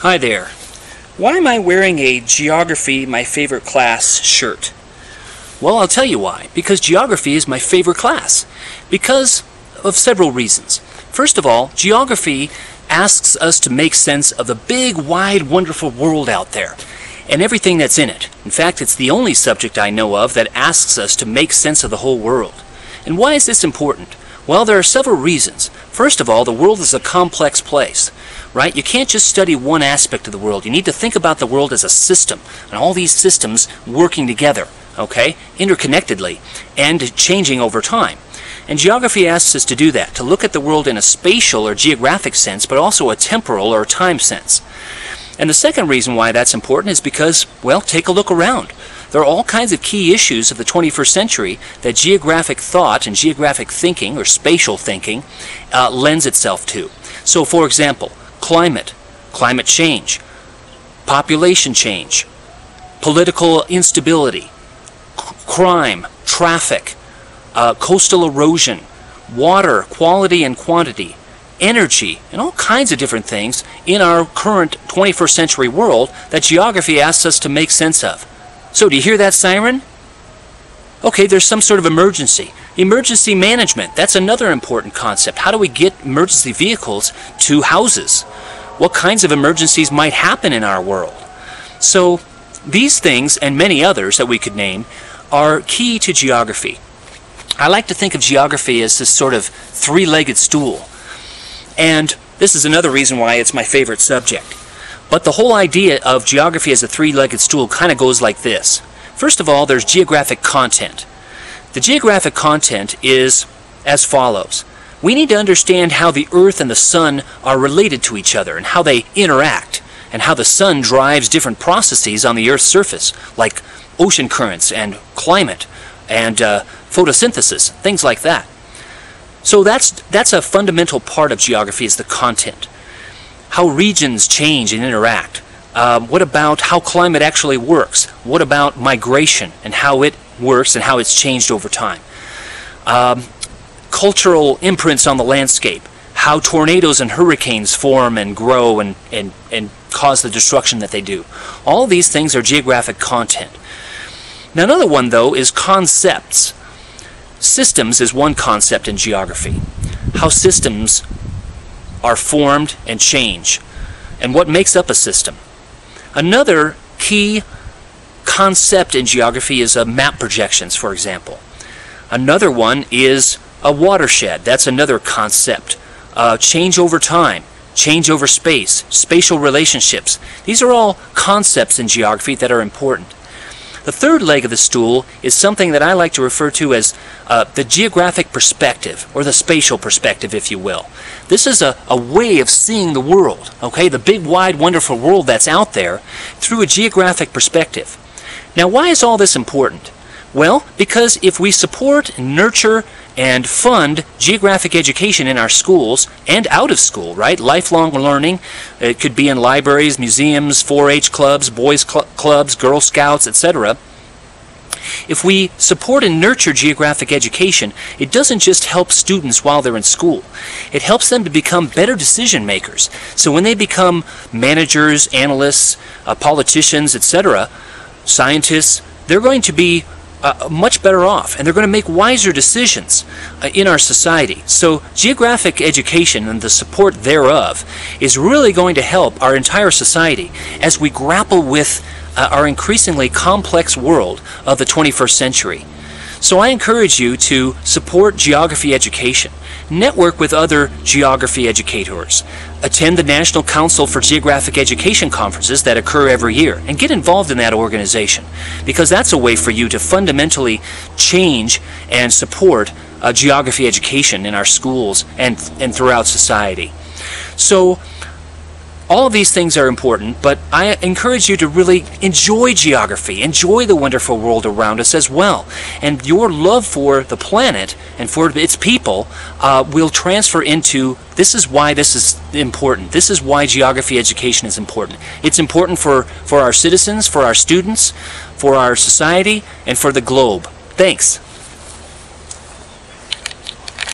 Hi there. Why am I wearing a Geography My Favorite Class shirt? Well, I'll tell you why. Because geography is my favorite class. Because of several reasons. First of all, geography asks us to make sense of the big, wide, wonderful world out there and everything that's in it. In fact, it's the only subject I know of that asks us to make sense of the whole world. And why is this important? Well, there are several reasons. First of all, the world is a complex place, right? You can't just study one aspect of the world. You need to think about the world as a system, and all these systems working together, okay, interconnectedly, and changing over time. And geography asks us to do that, to look at the world in a spatial or geographic sense, but also a temporal or time sense. And the second reason why that's important is because, well, take a look around. There are all kinds of key issues of the 21st century that geographic thought and geographic thinking, or spatial thinking, lends itself to. So, for example, climate change, population change, political instability, crime, traffic, coastal erosion, water quality and quantity, energy, and all kinds of different things in our current 21st century world that geography asks us to make sense of. So, do you hear that siren? Okay, there's some sort of emergency. Emergency management, that's another important concept. How do we get emergency vehicles to houses? What kinds of emergencies might happen in our world? So, these things, and many others that we could name, are key to geography. I like to think of geography as this sort of three-legged stool. And this is another reason why it's my favorite subject. But the whole idea of geography as a three-legged stool kind of goes like this. First of all, there's geographic content. The geographic content is as follows. We need to understand how the Earth and the Sun are related to each other and how they interact, and how the Sun drives different processes on the Earth's surface, like ocean currents and climate and photosynthesis, things like that. So that's a fundamental part of geography, is the content. How regions change and interact. What about how climate actually works? What about migration and how it works and how it's changed over time? Cultural imprints on the landscape. How tornadoes and hurricanes form and grow and cause the destruction that they do. All these things are geographic content. Now, another one, though, is concepts. Systems is one concept in geography. How systems are formed and change, and what makes up a system. Another key concept in geography is map projections, for example. Another one is a watershed. That's another concept. Change over time, change over space, spatial relationships. These are all concepts in geography that are important. The third leg of the stool is something that I like to refer to as the geographic perspective, or the spatial perspective, if you will. This is a way of seeing the world, okay, the big, wide, wonderful world that's out there, through a geographic perspective. Now, why is all this important? Well, because if we support, nurture, and fund geographic education in our schools and out of school, right? Lifelong learning. It could be in libraries, museums, 4-H clubs, boys clubs, Girl Scouts, etc. If we support and nurture geographic education, it doesn't just help students while they're in school. It helps them to become better decision makers. So when they become managers, analysts, politicians, etc., scientists, they're going to be much better off, and they're going to make wiser decisions in our society. So geographic education and the support thereof is really going to help our entire society as we grapple with our increasingly complex world of the 21st century. So I encourage you to support geography education. Network with other geography educators. Attend the National Council for Geographic Education conferences that occur every year, and get involved in that organization, because that's a way for you to fundamentally change and support geography education in our schools and throughout society. So all of these things are important, but I encourage you to really enjoy geography, enjoy the wonderful world around us as well. And your love for the planet and for its people will transfer into, this is why this is important. This is why geography education is important. It's important for our citizens, for our students, for our society, and for the globe. Thanks.